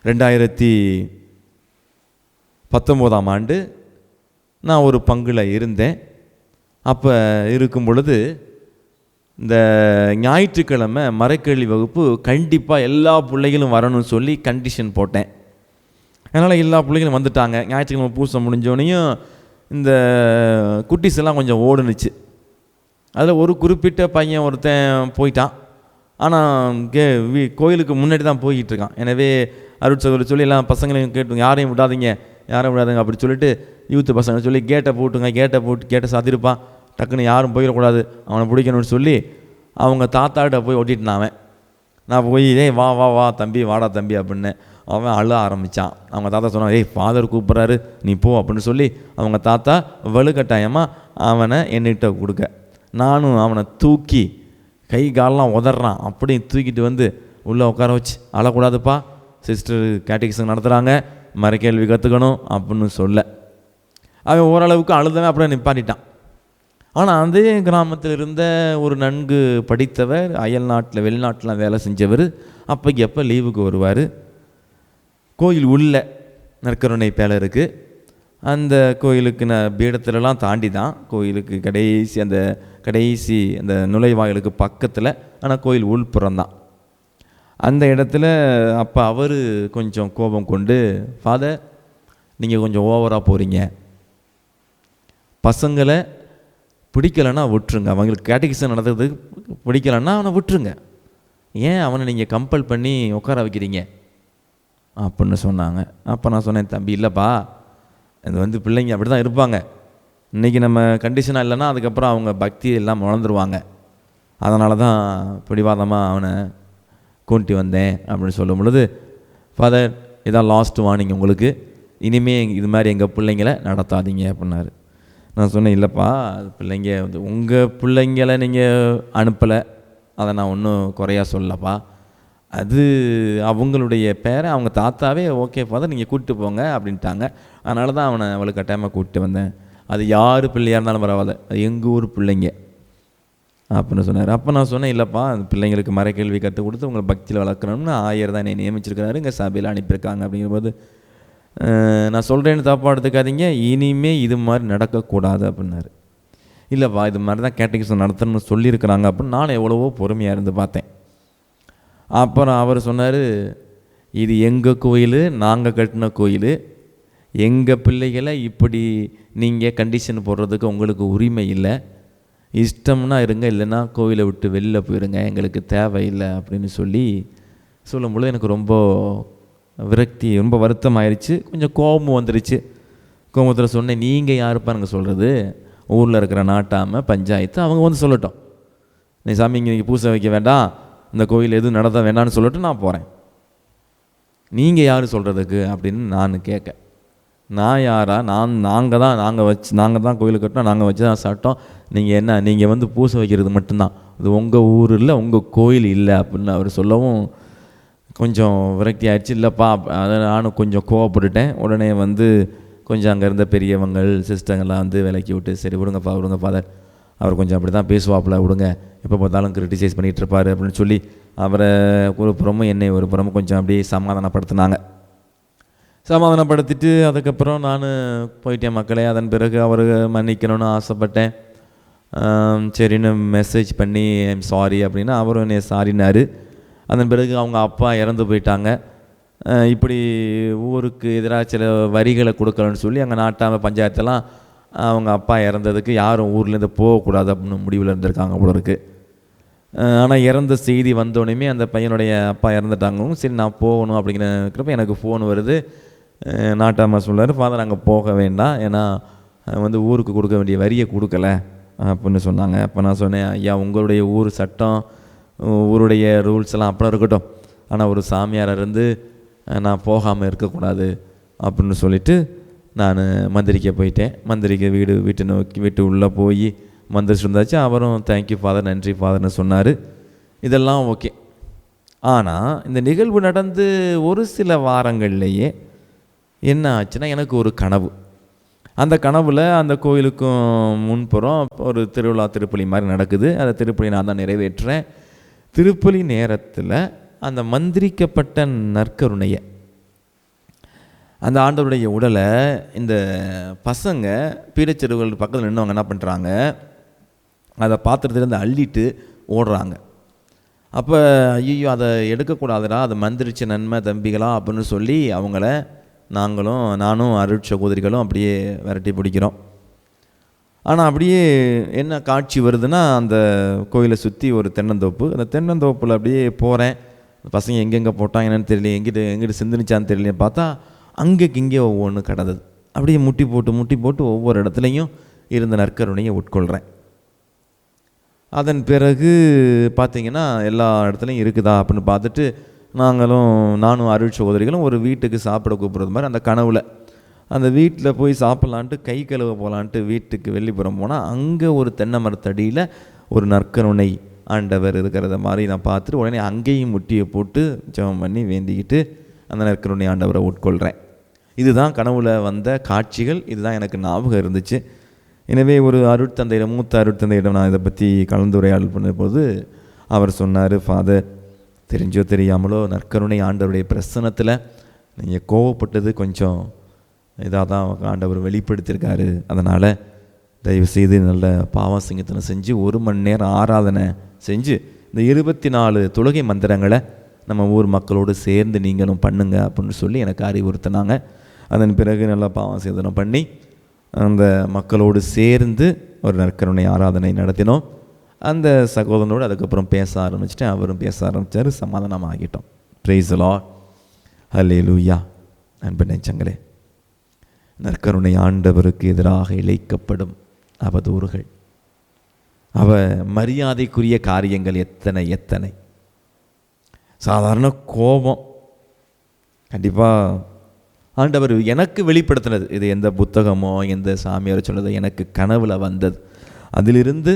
2019ஆம் ஆண்டு நான் ஒரு பங்கில் இருந்தேன். அப்போ இருக்கும் பொழுது இந்த ஞாயிற்றுக்கிழமை மறைக்கல்வி வகுப்பு கண்டிப்பாக எல்லா பிள்ளைகளும் வரணும்னு சொல்லி கண்டிஷன் போட்டேன். அதனால் எல்லா பிள்ளைகளும் வந்துட்டாங்க. ஞாயிற்றுக்கிழமை பூசை முடிஞ்சோடனையும் இந்த குட்டிஸ் எல்லாம் கொஞ்சம் ஓடுனுச்சு. அதில் ஒரு குறிப்பிட்ட பையன் ஒருத்தன் போயிட்டான். ஆனால் கோயிலுக்கு முன்னாடி தான் போய்கிட்டு இருக்கான். எனவே அருட்சகோதரி சொல்லி எல்லாம் பசங்களையும் கேட்டுங்க, யாரையும் விடாதீங்க அப்படி சொல்லிட்டு யூத்து பசங்க சொல்லி கேட்டை போட்டுங்க, கேட்டை சாத்திருப்பான், டக்குன்னு யாரும் போயிடக்கூடாது, அவனை பிடிக்கணும்னு சொல்லி அவங்க தாத்தாட்ட போய் ஒட்டிட்டுனான். நான் போய் வா வா வா தம்பி, வாடா தம்பி அப்படின்னு அவன் அழ ஆரம்பித்தான். அவங்க தாத்தா சொன்னான், ஃபாதர் கூப்பிட்றாரு நீ போ அப்படின்னு சொல்லி அவங்க தாத்தா வலுக்கட்டாயமாக அவனை என்கிட்ட கொடுக்க, நானும் அவனை தூக்கி கை காலெலாம் உதறான். அப்படியும் தூக்கிட்டு வந்து உள்ளே உட்கார வச்சு, அழக்கூடாதுப்பா, சிஸ்டர் கேட்டகிசம் நடத்துகிறாங்க, மறைக்கேள்வி கற்றுக்கணும் அப்படின்னு சொல்ல அவன் ஓரளவுக்கு அழுதவன் அப்படியே நிப்பாட்டிட்டான். ஆனால் அதே கிராமத்தில் இருந்த ஒரு நன்கு படித்தவர், அயல் நாட்டில் வெளிநாட்டில் வேலை செஞ்சவர், அப்போக்கு எப்போ லீவுக்கு வருவார். கோயில் உள்ள நற்கருணை பேலை இருக்குது. அந்த கோயிலுக்கு பீடத்துலலாம் தாண்டி தான் கோயிலுக்கு கடைசி அந்த நுழைவாயிலுக்கு பக்கத்தில், ஆனால் கோயில் உள்புறம்தான். அந்த இடத்துல அப்போ அவர் கொஞ்சம் கோபம் கொண்டு, ஃபாதர் நீங்கள் கொஞ்சம் ஓவராக போகிறீங்க, பசங்களை பிடிக்கலைன்னா விட்டுருங்க, அவங்களுக்கு கேட்டகிசம் நடத்துறதுக்கு பிடிக்கலைன்னா அவனை விட்டுருங்க, ஏன் அவனை நீங்கள் கம்பல் பண்ணி உட்கார வைக்கிறீங்க அப்படின்னு சொன்னாங்க. அப்போ நான் சொன்னேன், தம்பி இல்லைப்பா, இது பிள்ளைங்க அப்படி தான் இருப்பாங்க, இன்றைக்கி நம்ம கண்டிஷனாக இல்லைன்னா அதுக்கப்புறம் அவங்க பக்தி எல்லாம் வளர்ந்துருவாங்க, அதனால தான் பிடிவாதமாக அவனை கூட்டி வந்தேன் அப்படின்னு சொல்லும் பொழுது, ஃபாதர் இதான் லாஸ்ட் வார்னிங் உங்களுக்கு, இனிமேல் இது மாதிரி எங்கள் பிள்ளைங்களை நடத்தாதீங்க அப்படின்னாரு. நான் சொன்னேன், இல்லைப்பா பிள்ளைங்க உங்கள் பிள்ளைங்களை நீங்கள் அனுப்பலை, அதை நான் ஒன்றும் குறையா சொல்லப்பா, அது அவங்களுடைய பேரை அவங்க தாத்தாவே ஓகே ஃபாதர் நீங்கள் கூப்பிட்டு போங்க அப்படின்ட்டாங்க, அதனால தான் அவனை அவளுக்கு கட்டாயமாக கூப்பிட்டு வந்தேன், அது யார் பிள்ளையாக இருந்தாலும் பரவாயில்ல, அது எங்கள் ஊர் பிள்ளைங்க அப்படின்னு சொன்னார். அப்போ நான் சொன்னேன், இல்லைப்பா அந்த பிள்ளைங்களுக்கு மறைக்கல்வி கற்றுக் கொடுத்து உங்களை பக்தியில் வளர்க்கணும்னு ஆயர் தான் என்னை நியமிச்சிருக்கிறாரு, இங்கே சபையில் அனுப்பியிருக்காங்க. அப்படிங்கும்போது நான் சொல்கிறேன்னு தப்பாக எடுத்துக்காதீங்க, இனிமேல் இது மாதிரி நடக்கக்கூடாது அப்படின்னாரு. இல்லைப்பா இது மாதிரி தான் கேட்டகிசம் நடத்தணும்னு சொல்லியிருக்கிறாங்க அப்படின்னு நான் எவ்வளவோ பொறுமையாக இருந்து பார்த்தேன். அப்புறம் அவர் சொன்னார், இது எங்கள் கோயில், நாங்கள் கட்டின கோயில், எங்கள் பிள்ளைகளை இப்படி நீங்கள் கண்டிஷன் போடுறதுக்கு உங்களுக்கு உரிமை இல்லை. இஷ்டம்னா இருங்க, இல்லைன்னா கோயிலை விட்டு வெளில போயிருங்க, எங்களுக்கு தேவையில்லை அப்படின்னு சொல்லும்பொழுது எனக்கு ரொம்ப விரக்தி, ரொம்ப வருத்தம் ஆயிடுச்சு. கொஞ்சம் கோபமும் வந்துருச்சு. கோபத்தில் சொன்னேன், நீங்கள் யாருப்பாருங்க சொல்கிறது? ஊரில் இருக்கிற நாட்டாமல் பஞ்சாயத்து அவங்க வந்து சொல்லட்டும். நீ சாமி இங்கே பூசை வைக்க வேண்டாம், இந்த கோயில் எதுவும் நடத்த வேண்டாம்னு சொல்லிட்டு நான் போகிறேன். நீங்கள் யார் சொல்கிறதுக்கு அப்படின்னு நான் கேட்க, நான் யாரா? நாங்கள் தான் கோயில் கட்டினோம், நாங்கள் வச்சு தான் சட்டம். நீங்கள் என்ன, நீங்கள் வந்து பூசை வைக்கிறது மட்டும்தான், அது உங்கள் ஊர் இல்லை, உங்கள் கோயில் இல்லை அப்படின்னு அவர் சொல்லவும் கொஞ்சம் விரக்தி ஆயிடுச்சு. இல்லைப்பா, அதை நானும் கொஞ்சம் கோவப்பட்டுட்டேன். உடனே வந்து கொஞ்சம் அங்கே இருந்த பெரியவங்கள் சிஸ்டங்கள்லாம் வந்து விலக்கி விட்டு, சரி விடுங்கப்பா ஃபாதர், அவர் கொஞ்சம் அப்படி தான் பேசுவாப்பில், விடுங்க, எப்போ பார்த்தாலும் கிரிட்டிசைஸ் பண்ணிகிட்டு இருப்பார் அப்படின்னு சொல்லி அவரை ஒரு புறமும் என்னை ஒரு புறமும் கொஞ்சம் அப்படியே சமாதானப்படுத்திட்டு அதுக்கப்புறம் நான் போயிட்டேன் மக்களே. அதன் பிறகு அவர் மன்னிக்கணும்னு ஆசைப்பட்டேன். சரின்னு மெசேஜ் பண்ணி ஐம் சாரி அப்படின்னா அவரும் என்னை சாரினார். அதன் பிறகு அவங்க அப்பா இறந்து போயிட்டாங்க. இப்படி ஊருக்கு எதிராக சில வரிகளை கொடுக்கலன்னு சொல்லி அங்கே நாட்டாமல் பஞ்சாயத்தெல்லாம் அவங்க அப்பா இறந்ததுக்கு யாரும் ஊர்லேருந்து போகக்கூடாது அப்படின்னு முடிவில் இருந்திருக்காங்க போல இருக்குது. ஆனால் இறந்த செய்தி வந்தோடனே அந்த பையனுடைய அப்பா இறந்துட்டாங்க. சரி நான் போகணும் அப்படிங்கிறப்ப எனக்கு ஃபோன் வருது. நாட்டாமா சொல்கிறார், ஃபாதர் அங்கே போக வேண்டாம், ஏன்னா வந்து ஊருக்கு கொடுக்க வேண்டிய வரியை கொடுக்கல அப்படின்னு சொன்னாங்க. அப்போ நான் சொன்னேன், ஐயா உங்களுடைய ஊர் சட்டம், ஊருடைய ரூல்ஸ் எல்லாம் அப்புறம் இருக்கட்டும், ஆனால் ஒரு சாமியார் இருந்து நான் போகாமல் இருக்கக்கூடாது அப்படின்னு சொல்லிவிட்டு நான் மந்திரிக்க போயிட்டேன். மந்திரிக்க வீட்டு உள்ளே போய் மந்திரிச்சு இருந்தாச்சு. அவரும் தேங்க்யூ ஃபாதர், நன்றி ஃபாதர்னு சொன்னார். இதெல்லாம் ஓகே. ஆனால் இந்த நிகழ்வு நடந்து ஒரு சில வாரங்கள்லேயே என்ன ஆச்சுன்னா, எனக்கு ஒரு கனவு. அந்த கனவில் அந்த கோயிலுக்கும் முன்புறம் ஒரு திருவிழா, திருப்பலி மாதிரி நடக்குது. அந்த திருப்பலி நான் தான் நிறைவேற்றுறேன். திருப்பலி நேரத்தில் அந்த மந்திரிக்கப்பட்ட நற்கருணையை, அந்த ஆண்டவருடைய உடலை இந்த பசங்க பீடச்செருவுகள் பக்கத்தில் நின்றவங்க என்ன பண்ணுறாங்க, அதை பாத்திரத்துலேருந்து அள்ளிட்டு ஓடுறாங்க. அப்போ ஐயோ அதை எடுக்கக்கூடாதுடா, அதை மந்திரிச்ச நன்மை தம்பிகளா அப்படின்னு சொல்லி அவங்கள நானும் அருட்சகோதரிகளும் அப்படியே விரட்டி பிடிக்கிறோம். ஆனால் அப்படியே என்ன காட்சி வருதுன்னா, அந்த கோயிலை சுற்றி ஒரு தென்னந்தோப்பு, அந்த தென்னந்தோப்பில் அப்படியே போகிறேன். பசங்க எங்கெங்கே போட்டாங்க என்னென்னு தெரியல, எங்கிட்ட சிந்துனிச்சான்னு தெரியல. பார்த்தா அங்கேக்கு இங்கே ஒவ்வொன்று கிடந்தது. அப்படியே முட்டி போட்டு ஒவ்வொரு இடத்துலையும் இருந்த நற்கருணையை உட்கொள்கிறேன். அதன் பிறகு பார்த்திங்கன்னா எல்லா இடத்துலையும் இருக்குதா அப்படின்னு பார்த்துட்டு நானும் அருள் சகோதரிகளும் ஒரு வீட்டுக்கு சாப்பிட கூப்பிட்றது மாதிரி அந்த கனவில் அந்த வீட்டில் போய் சாப்பிட்லான்ட்டு கை கழுவ போகலான்ட்டு வீட்டுக்கு வெளிப்புறம் போனால் அங்கே ஒரு தென்னை மரத்தடியில் ஒரு நற்கருணை ஆண்டவர் இருக்கிறத மாதிரி நான் பார்த்துட்டு உடனே அங்கேயும் முட்டியை போட்டு ஜெபம் பண்ணி வேண்டிக்கிட்டு அந்த நற்கருணை ஆண்டவரை உட்கொள்கிறேன். இதுதான் கனவுல வந்த காட்சிகள். இதுதான் எனக்கு ஞாபகம் இருந்துச்சு. எனவே ஒரு அருட்தந்தையிடம், மூத்த அருட்தந்தையிடம் நான் இதை பற்றி கலந்துரையாடல் பண்ணும்போது அவர் சொன்னார், ஃபாதர், தெரிஞ்சோ தெரியாமலோ நற்கருணை ஆண்டவருடைய பிரசன்னத்தில் நீங்கள் கோவப்பட்டது கொஞ்சம் இதாக தான் ஆண்டவர் வெளிப்படுத்தியிருக்காரு. அதனால் தயவுசெய்து நல்ல பாவசிங்கத்தனை செஞ்சு 1 மணி நேரம் ஆராதனை செஞ்சு இந்த 24 தொழுகை மந்திரங்களை நம்ம ஊர் மக்களோடு சேர்ந்து நீங்களும் பண்ணுங்க அப்படின்னு சொல்லி எனக்கு அறிவுறுத்தினாங்க. அதன் பிறகு நல்லா பாவசிங்கத்தனை பண்ணி அந்த மக்களோடு சேர்ந்து ஒரு நற்கருணை ஆராதனை நடத்தினோம். அந்த சகோதரனோடு அதுக்கப்புறம் பேச ஆரம்பிச்சிட்டேன். அவரும் பேச ஆரம்பித்தார். சமாதானம் ஆகிட்டோம். Praise the lord. ஹல்லேலூயா. அன்பு நெஞ்சங்களே, நற்கருணை ஆண்டவருக்கு எதிராக இழைக்கப்படும் அவதூறுகள், மரியாதைக்குரிய காரியங்கள் எத்தனை சாதாரண கோபம் கண்டிப்பாக ஆண்டவர் எனக்கு வெளிப்படுத்தினது. இது எந்த புத்தகமோ எந்த சாமியாரோ சொன்னது, எனக்கு கனவுல வந்தது. அதிலிருந்து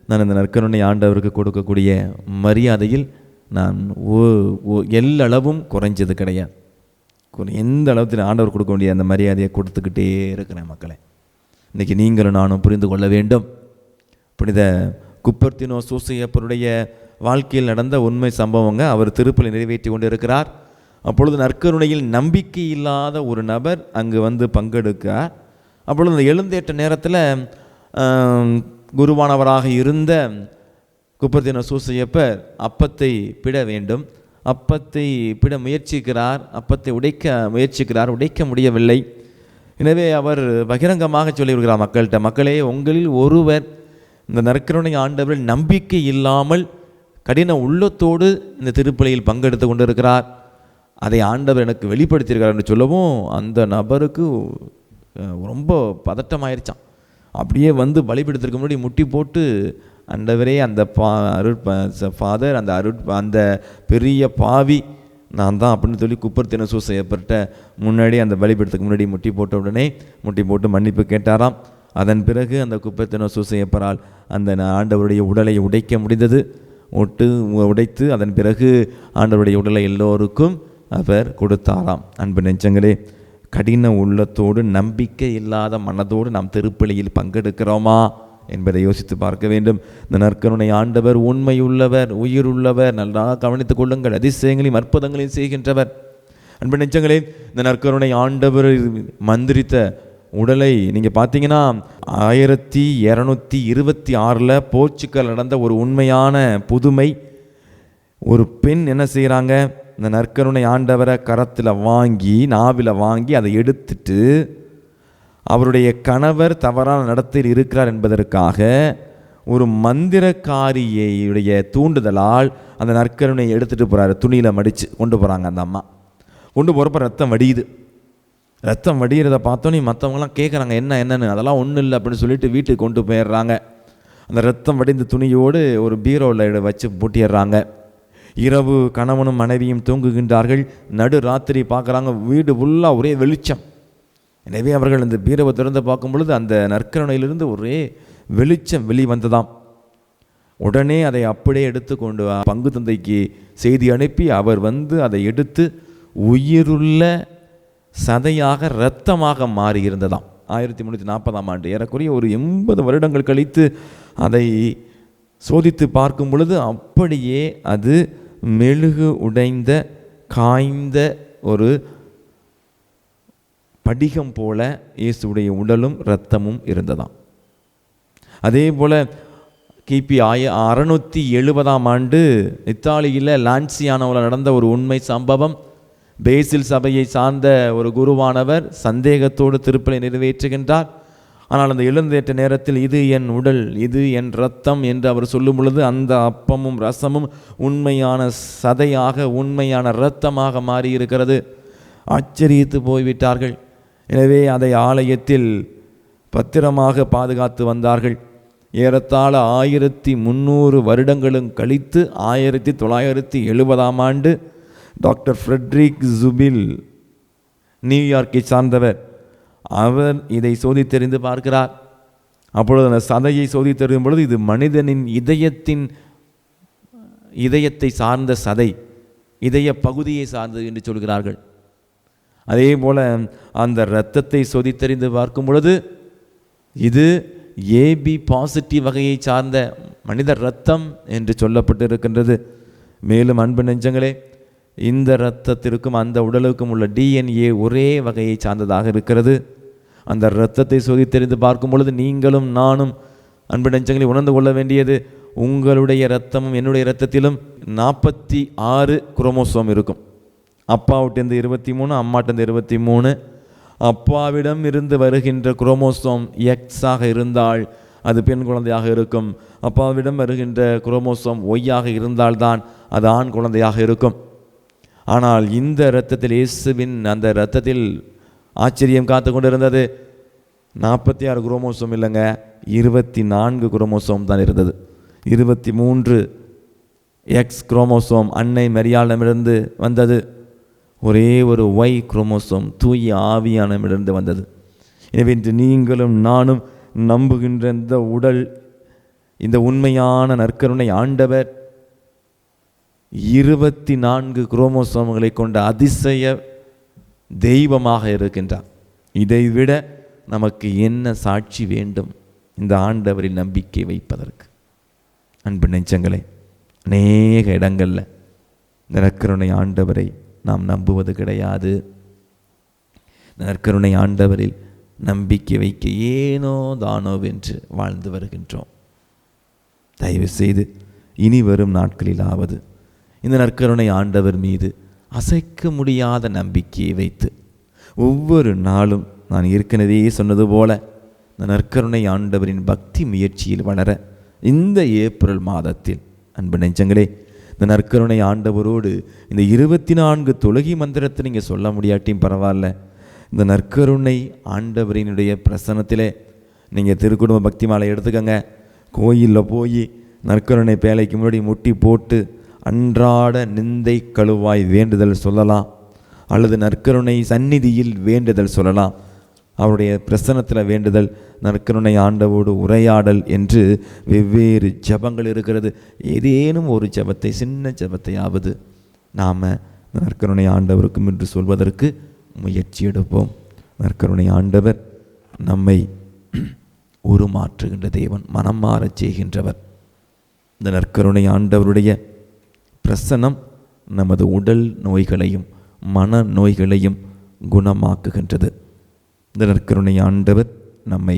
நான் இந்த நற்கருணை ஆண்டவருக்கு கொடுக்கக்கூடிய மரியாதையில் நான் எல்லளவும் குறைஞ்சது கிடையாது. எந்த அளவுக்கு ஆண்டவர் கொடுக்க வேண்டிய அந்த மரியாதையை கொடுத்துக்கிட்டே இருக்கிறேன். மக்களே, இன்றைக்கி நீங்களும் நானும் புரிந்து கொள்ள வேண்டும். புனித குப்பர்த்தினோ சூசையப்பருடைய வாழ்க்கையில் நடந்த உண்மை சம்பவங்க. அவர் திருப்பலி நிறைவேற்றி கொண்டு இருக்கிறார். அப்பொழுது நற்கருணையில் நம்பிக்கை இல்லாத ஒரு நபர் அங்கு வந்து பங்கெடுக்க, அப்பொழுது அந்த எழுந்தேற்ற நேரத்தில் குருவானவராக இருந்த குப்பர்த்தினோ சூசையப்பர் அப்பத்தை பிட வேண்டும். அப்பத்தை பிட முயற்சிக்கிறார், அப்பத்தை உடைக்க முயற்சிக்கிறார், உடைக்க முடியவில்லை. எனவே அவர் பகிரங்கமாக சொல்லிவிடுகிறார் மக்கள்கிட்ட, மக்களே, உங்களில் ஒருவர் இந்த நற்கருணை ஆண்டவர் நம்பிக்கை இல்லாமல் கடின உள்ளத்தோடு இந்த திருப்பலியில் பங்கெடுத்து கொண்டிருக்கிறார், அதை ஆண்டவர் எனக்கு வெளிப்படுத்தியிருக்கிறார் என்று சொல்லவும் அந்த நபருக்கு ரொம்ப பதட்டமாயிருச்சான். அப்படியே வந்து பலிபீடத்திற்கு முன்னாடி முட்டி போட்டு, ஆண்டவரே, அந்த ஃபாதர், அந்த பெரிய பாவி நான் தான் அப்படின்னு சொல்லி குப்பர்த்தின சூசையப்பட்ட முன்னாடி அந்த பலிபீடத்துக்கு முன்னாடி முட்டி போட்டு மன்னிப்பு கேட்டாராம். அதன் பிறகு அந்த குப்பர்த்தின சூசையப்பரால் அந்த ஆண்டவருடைய உடலை உடைக்க முடிந்தது. உடைத்து அதன் பிறகு ஆண்டவருடைய உடலை எல்லோருக்கும் அவர் கொடுத்தாராம். அன்பு நெஞ்சங்களே, கடின உள்ளத்தோடு நம்பிக்கை இல்லாத மனதோடு நாம் திருப்பலியில் பங்கெடுக்கிறோமா என்பதை யோசித்து பார்க்க வேண்டும். இந்த நற்கருணை ஆண்டவர் உண்மையுள்ளவர், உயிருள்ளவர், நன்றாக கவனித்துக் கொள்ளுங்கள், அதிசயங்களையும் அற்புதங்களையும் செய்கின்றவர். அன்பு நெஞ்சங்களே, இந்த நற்கருணை ஆண்டவர் மந்திரித்த உடலை நீங்கள் பார்த்தீங்கன்னா 1226 போர்ச்சுகல் நடந்த ஒரு உண்மையான புதுமை. ஒரு பெண் என்ன செய்கிறாங்க, இந்த நற்கருணை ஆண்டவரை கரத்தில் வாங்கி, நாவில் வாங்கி, அதை எடுத்துட்டு அவருடைய கணவர் தவறான நடத்தையில் இருக்கிறார் என்பதற்காக ஒரு மந்திரக்காரியுடைய தூண்டுதலால் அந்த நற்கருணையை எடுத்துகிட்டு போகிறாரு. துணியில் மடித்து கொண்டு போகிறாங்க. அந்த அம்மா கொண்டு போகிறப்ப ரத்தம் வடிகிறத பார்த்தோன்னே மற்றவங்களாம் கேட்குறாங்க, என்னன்னு. அதெல்லாம் ஒன்றும் இல்லை அப்படின்னு சொல்லிட்டு வீட்டுக்கு கொண்டு போயிடுறாங்க. அந்த ரத்தம் வடிந்த துணியோடு ஒரு பீரோவில் வச்சு பூட்டிடுறாங்க. இரவு கணவனும் மனைவியும் தூங்குகின்றார்கள். நடு ராத்திரி பார்க்குறாங்க, வீடு ஃபுல்லாக ஒரே வெளிச்சம். எனவே அவர்கள் அந்த பீரோவை திறந்து பார்க்கும் பொழுது அந்த நற்கருணையிலிருந்து ஒரே வெளிச்சம் வெளிவந்ததாம். உடனே அதை அப்படியே எடுத்து கொண்டு பங்கு தந்தைக்கு செய்தி அனுப்பி அவர் வந்து அதை எடுத்து உயிருள்ள சதையாக இரத்தமாக மாறி இருந்ததாம். 1340 ஏறக்குறைய ஒரு 80 வருடங்கள் கழித்து அதை சோதித்து பார்க்கும் பொழுது அப்படியே அது மெழுகு உடைந்த காய்ந்த ஒரு படிகம் போல இயேசுடைய உடலும் இரத்தமும் இருந்ததாம். அதே போல் கிபி 670 இத்தாலியில் லான்சியானோவில் நடந்த ஒரு உண்மை சம்பவம். பேசில் சபையை சார்ந்த ஒரு குருவானவர் சந்தேகத்தோடு திருப்பலை நிறைவேற்றுகின்றார். ஆனால் அந்த எழுந்தேற்ற நேரத்தில் இது என் உடல், இது என் இரத்தம் என்று அவர் சொல்லும் பொழுது அந்த அப்பமும் ரசமும் உண்மையான சதையாக, உண்மையான இரத்தமாக மாறியிருக்கிறது. ஆச்சரியத்து போய்விட்டார்கள். எனவே அதை ஆலயத்தில் பத்திரமாக பாதுகாத்து வந்தார்கள். ஏறத்தாழ 1300 வருடங்களும் கழித்து 1970 டாக்டர் ஃப்ரெட்ரிக் ஜுபில், நியூயார்க்கை சார்ந்தவர், அவர் இதை சோதித்தறிந்து பார்க்கிறார். அப்பொழுது அந்த சதையை சோதித்தறியும் பொழுது இது மனிதனின் இதயத்தை சார்ந்த சதை, இதய பகுதியை சார்ந்தது என்று சொல்கிறார்கள். அதே போல் அந்த இரத்தத்தை சோதித்தறிந்து பார்க்கும் பொழுது இது ஏபி பாசிட்டிவ் வகையை சார்ந்த மனித இரத்தம் என்று சொல்லப்பட்டு இருக்கின்றது. மேலும் அன்பு நெஞ்சங்களே, இந்த இரத்தத்திற்கும் அந்த உடலுக்கும் உள்ள DNA ஒரே வகையை சார்ந்ததாக இருக்கிறது. அந்த இரத்தத்தை சோதித்தறிந்து பார்க்கும் பொழுது நீங்களும் நானும் அன்பு நெஞ்சங்களை உணர்ந்து கொள்ள வேண்டியது, உங்களுடைய இரத்தமும் என்னுடைய இரத்தத்திலும் 46 குரோமோசோம் இருக்கும். அப்பாவிட்டேருந்து 23, அம்மாட்டேருந்து 23. அப்பாவிடம் இருந்து வருகின்ற குரோமோசோம் எக்ஸாக இருந்தால் அது பெண் குழந்தையாக இருக்கும். அப்பாவிடம் வருகின்ற குரோமோசோம் ஒய்யாக இருந்தால்தான் அது ஆண் குழந்தையாக இருக்கும். ஆனால் இந்த இரத்தத்தில், இயேசுவின் அந்த இரத்தத்தில் ஆச்சரியம் காத்து கொண்டிருந்தது. 46 குரோமோசோம் இல்லைங்க, 24 குரோமோசோம் தான் இருந்தது. 23 எக்ஸ் குரோமோசோம் அன்னை மரியாளிடமிருந்து வந்தது. ஒரே ஒரு ஒய் குரோமோசோம் தூய ஆவியானமிடமிருந்து வந்தது. எனவே இன்று நீங்களும் நானும் நம்புகின்ற இந்த உடல், இந்த உண்மையான நற்கருணை ஆண்டவர் 24 குரோமோசோம்களை கொண்ட அதிசய தெய்வமாக இருக்கின்றார். இதைவிட நமக்கு என்ன சாட்சி வேண்டும் இந்த ஆண்டவரில் நம்பிக்கை வைப்பதற்கு? அன்பு நெஞ்சங்களே, அநேக இடங்களில் நற்கருணை ஆண்டவரை நாம் நம்புவது கிடையாது. நற்கருணை ஆண்டவரில் நம்பிக்கை வைக்க ஏனோ தானோவென்று வாழ்ந்து வருகின்றோம். தயவு செய்து இனி வரும் நாட்களிலாவது இந்த நற்கருணை ஆண்டவர் மீது அசைக்க முடியாத நம்பிக்கையை வைத்து ஒவ்வொரு நாளும் நான் ஏற்கனவே சொன்னது போல இந்த நற்கருணை ஆண்டவரின் பக்தி முயற்சியில் வளர இந்த ஏப்ரல் மாதத்தில் அன்பு நெஞ்சங்களே, இந்த நற்கருணை ஆண்டவரோடு இந்த 24 தொழுகை மந்திரத்தை நீங்கள் சொல்ல முடியாட்டியும் பரவாயில்ல, இந்த நற்கருணை ஆண்டவரினுடைய பிரசன்னத்திலே நீங்கள் திருக்குடும்ப பக்தி மாலை எடுத்துக்கங்க. கோயிலில் போய் நற்கருணை பேழைக்கு முன்னாடி முட்டி போட்டு அன்றாட நிந்தை கழுவாய் வேண்டுதல் சொல்லலாம், அல்லது நற்கருணை சந்நிதியில் வேண்டுதல் சொல்லலாம். அவருடைய பிரசன்னத்தில் வேண்டுதல், நற்கருணை ஆண்டவோடு உரையாடல் என்று வெவ்வேறு ஜபங்கள் இருக்கிறது. ஏதேனும் ஒரு ஜபத்தை, சின்ன ஜபத்தையாவது நாம் நற்கருணை ஆண்டவருக்கும் என்று சொல்வதற்கு முயற்சி எடுப்போம். நற்கருணை ஆண்டவர் நம்மை உருமாற்றுகின்ற தேவன், மனம் மாறச் செய்கின்றவர். இந்த நற்கருணை ஆண்டவருடைய பிரசன்னம் நமது உடல் நோய்களையும் மன நோய்களையும் குணமாக்குகின்றது. இந்த நற்கருணை ஆண்டவர் நம்மை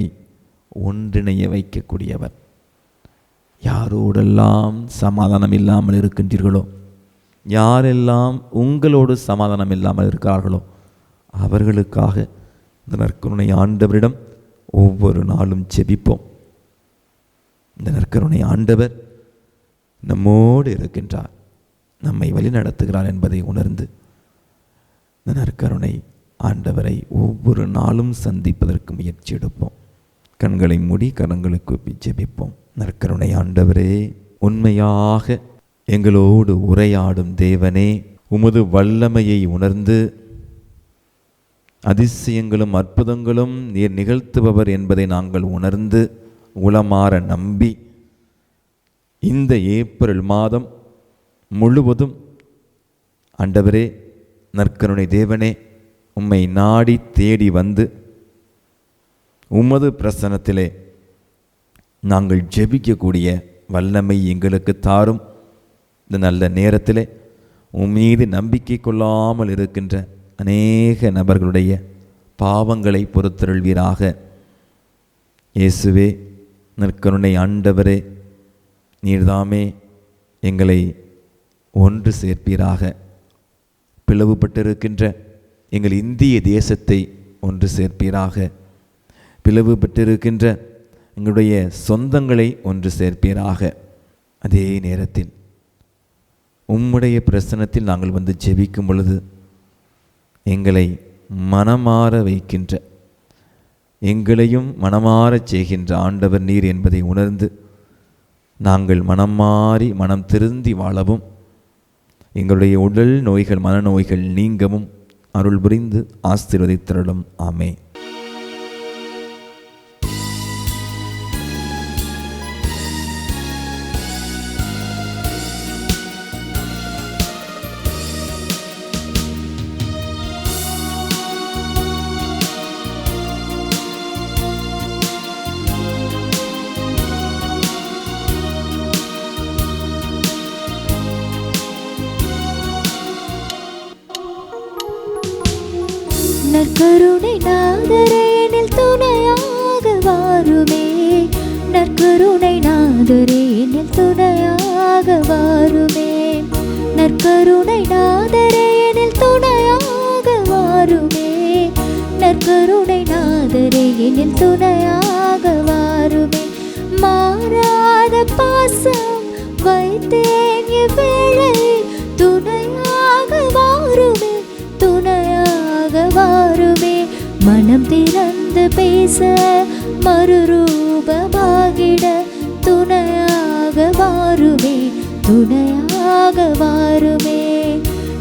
ஒன்றிணைய வைக்கக்கூடியவர். யாரோடெல்லாம் சமாதானம் இல்லாமல் இருக்கின்றீர்களோ, யாரெல்லாம் உங்களோடு சமாதானம் இல்லாமல் இருக்கிறார்களோ அவர்களுக்காக இந்த நற்கருணை ஆண்டவரிடம் ஒவ்வொரு நாளும் ஜெபிப்போம். இந்த நற்கருணை ஆண்டவர் நம்மோடு இருக்கின்றார், நம்மை வழி நடத்துகிறார் என்பதை உணர்ந்து இந்த நற்கருணை ஆண்டவரை ஒவ்வொரு நாளும் சந்திப்பதற்கு முயற்சி எடுப்போம். கண்களை மூடி கரங்களை கூப்பி ஜெபிப்போம். நற்கருணை ஆண்டவரே, உண்மையாக எங்களோடு உரையாடும் தேவனே, உமது வல்லமையை உணர்ந்து அதிசயங்களும் அற்புதங்களும் நீர் நிகழ்த்துபவர் என்பதை நாங்கள் உணர்ந்து உளமாற நம்பி இந்த ஏப்ரல் மாதம் முழுவதும் ஆண்டவரே, நற்கருணை தேவனே, உம்மை நாடி தேடி வந்து உமது பிரசன்னத்திலே நாங்கள் ஜெபிக்கக்கூடிய வல்லமை எங்களுக்கு தாரும். இந்த நல்ல நேரத்திலே உம்மீது நம்பிக்கை கொள்ளாமல் இருக்கின்ற அநேக நபர்களுடைய பாவங்களை பொறுத்தருள்வீராக. இயேசுவே, நற்கருணை ஆண்டவரே, நீர்தாமே எங்களை ஒன்று சேர்ப்பீராக. பிளவுபட்டிருக்கின்ற எங்கள் இந்திய தேசத்தை ஒன்று சேர்ப்பீராக. பிளவுபட்டிருக்கின்ற எங்களுடைய சொந்தங்களை ஒன்று சேர்ப்பீராக. அதே நேரத்தில் உம்முடைய பிரசன்னத்தில் நாங்கள் வந்து ஜெபிக்கும் பொழுது எங்களை மனமாற வைக்கின்ற, எங்களையும் மனமாறச் செய்கின்ற ஆண்டவர் நீர் என்பதை உணர்ந்து நாங்கள் மனம் மாறி மனம் திருந்தி வாழவும், எங்களுடைய உடல் நோய்கள் மனநோய்கள் நீங்கவும் அருள் புரிந்து ஆசீர்வதித்தருளும். ஆமே. நற்கருணை நாதரே என்னில் துணையாக வாருமே, நற்கருணை நாதரே என்னில் துணையாக வாருமே, நற்கருணை நாதரே என்னில் துணையாக வாருமே, நற்கருணை நாதரே என்னில் துணையாக வாருமே. மாறாத பாசம் வைத்தேன் இவ்வேளை, துணையாக வாருமே, துணையாக வாருமே. மனம் திறந்து பேச மறுரூபமாகிட துணையாக வாருமே, துணையாக வாருமே.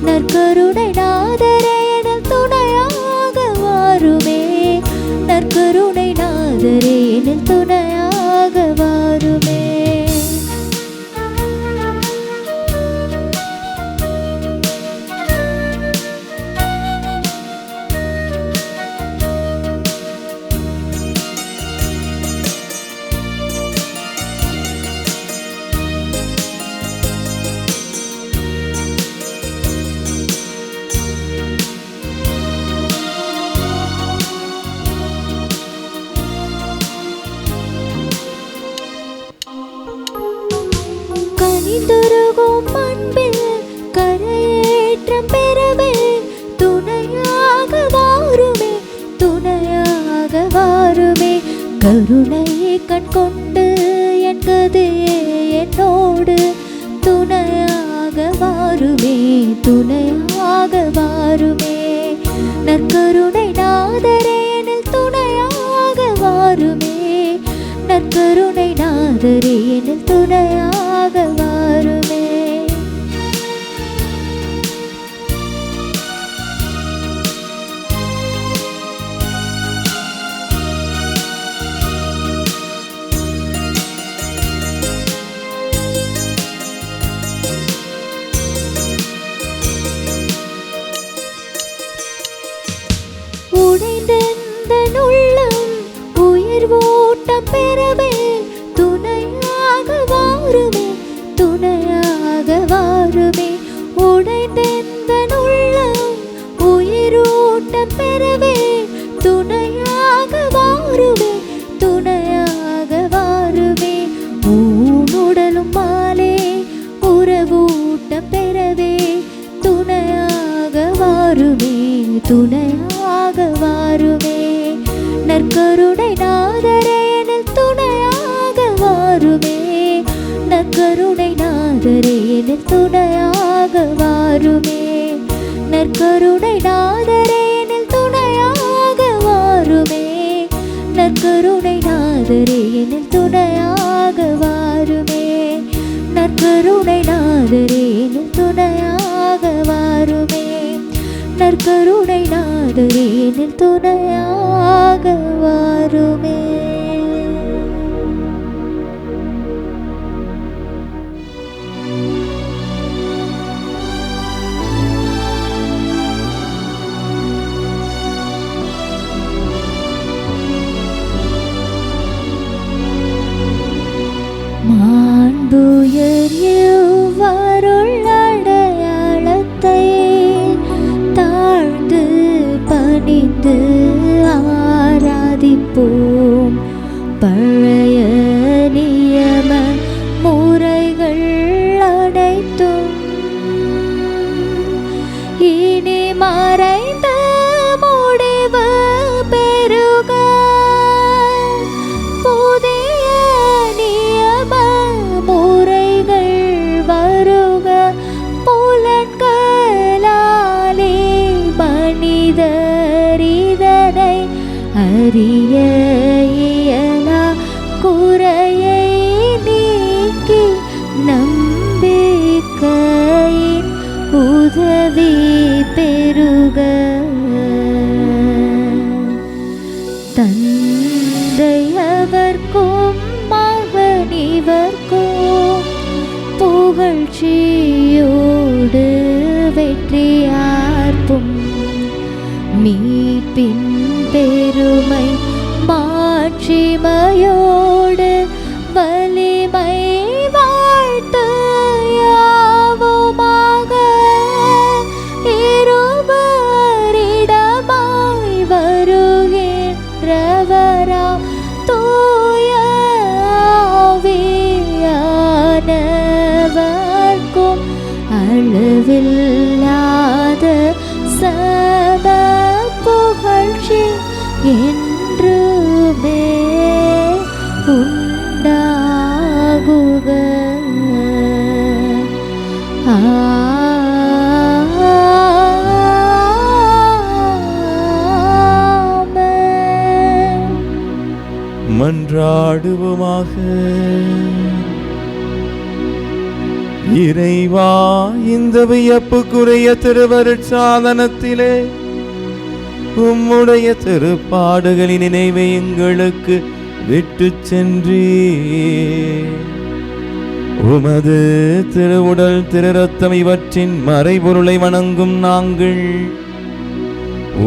நற்கருணை நாதரே என்னில் துணையாக வாருமே, நற்கருணை நாதரே என்னில் துணையாக வாருமே. கனிந்துருகும் அன்பில் கருணை கண் கொண்டு என் கதையே என்னோடு துணையாக வாருமே, துணையாக வாருமே. நற்கருணை நாதரே எனில் துணையாக வாருமே, நற்கருணை நாதரே எனில் துணையாக வாருமே. உடைந்த உள்ளம் உயிர்வூட்டம் பெறவே துணையாக வாருமே, துணையாக வாருமே. உடைந்த உள்ளம் உயிரூட்டம் பெறவே துணையாக வாருமே, துணையாக வாருமே. ஊனுடலும் மாலே உறவூட்டம் பெறவே துணையாக வாருமே, துணையாக வாருமே. நற்கருணை நாதரே எனில் துணையாக வாருமே, நற்கருணை நாதரே எனில் துணையாக வாருமே. நற்கருணை நாதரே எனில் துணையாக வாருமே, நற்கருணை நாதரே எனில் துணையாக வாருமே. நற்கருணை நாதரே எனில் துணையாக வாருமே, நற்கருணை நாதரே எனில் துணையாக வாருமே. மாண்புயர் இவ்வருள் அடையாளத்தை தாழ்ந்து பணிந்து ஆராதிப்போம். பழைய நியம முறைகள் அனைத்தும் இனி மறைந்த முடிவு பெறுக. புதிய நியம முறைகள் வருக. புலன்களாலே மனிதர் இதனை அறிய இயலா குறையை நீக்கி நம்பிக்கையின் உதவி பெறுக. தந்தையவர்க்கும் மகனிவர்க்கும் புகழ்ச்சியோடு வெற்றியார்ப்பும் மீட்பின் பெருமை மாட்சிமையோடு வலிமை வாழ்த்து யாவுமாக. இருவரிடமாய் வருகின்றவராம் தூய ஆவியானவர்க்கும் அளவில்லாத சம புகழ்ச்சி என்றுமே உண்டாகுக. ஆமென். மன்றாடுவோமாக. இறைவா, இந்த வியப்புக்குரிய திருவருட்சாதனத்திலே உம்முடைய திருப்பாடுகளின் நினைவை எங்களுக்கு விட்டு சென்றே உமது திருவுடல் திருரத்தம் இவற்றின் மறைபொருளை வணங்கும் நாங்கள்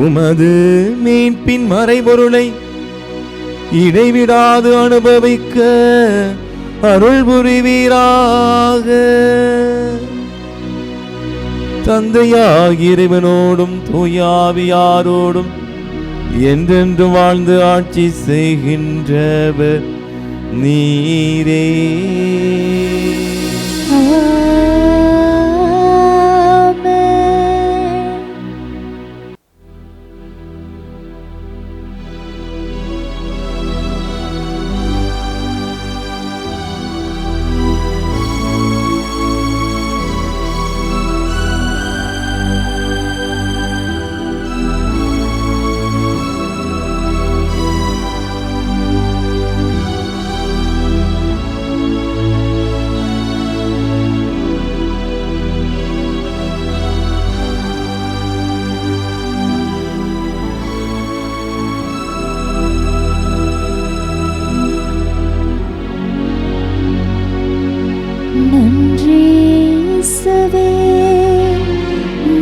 உமது மீட்பின் மறைபொருளை இடைவிடாது அனுபவிக்க அருள் புரிவீராக. தந்தையாகிய இறைவனோடும் தூயாவியாரோடும் என்றென்று வாழ்ந்து ஆட்சி செய்கின்றவர் நீரே. நன்றி இயேசுவே,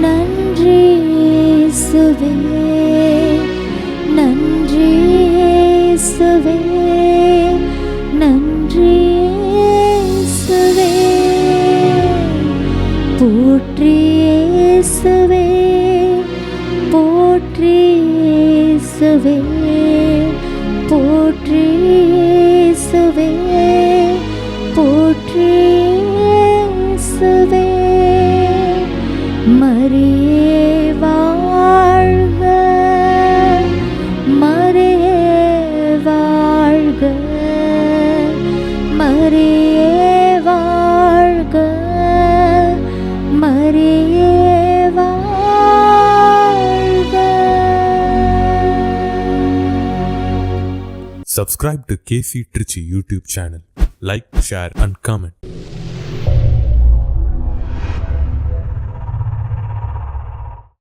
நன்றி இயேசுவே, நன்றி இயேசுவே, நன்றி இயேசுவே. போற்றி இயேசுவே, போற்றி இயேசுவே, போற்றி இயேசுவே, போற்றி இயேசுவே. மரியே வாழ்க, மரியே வாழ்க, மரியே வாழ்க, மரியே வாழ்க. Subscribe to KC Trichy YouTube channel. Like, share and comment.